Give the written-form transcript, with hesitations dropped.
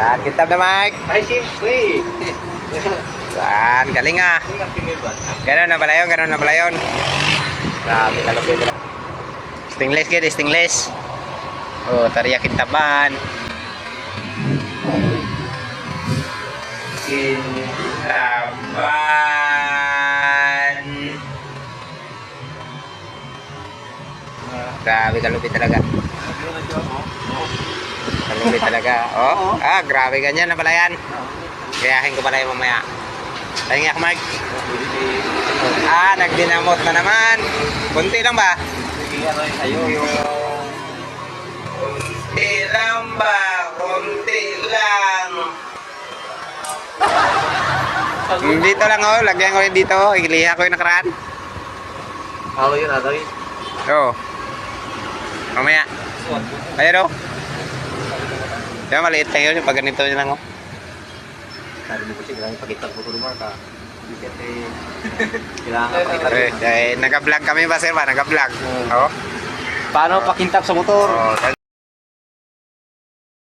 Saan kita na, Mike? Ay, siyempre. Saan? Galing ah. Ganon na pala yun, ganon na pala yun. Grabe kalapit. Stingless kid, stingless. Oh, tariya kintaban. Kintaban. Grabe kalupit talaga. Kalupit talaga. Oh, grabe ganyan na pala yan. Gayahin ko pala yung mamaya. Tahingi ako, Mark. Nagdinamot na naman. Kunti lang ba? Kunti lang ba? Kunti lang. Dito lang oh, lagyan ko rin dito. Igiliha ko yung nakaraan. Halo yun, halo yun. Oo. Mamaya. Ayan oh. Diba maliit lang yun, pag ganito nyo lang oh. Sabi mo kasi kailangan pakitag ko lumar ka. Kailangan pakitag. Nag-vlog kami ba sir ba? Nag-vlog. Oo. Paano pakintab sa motor? Oo.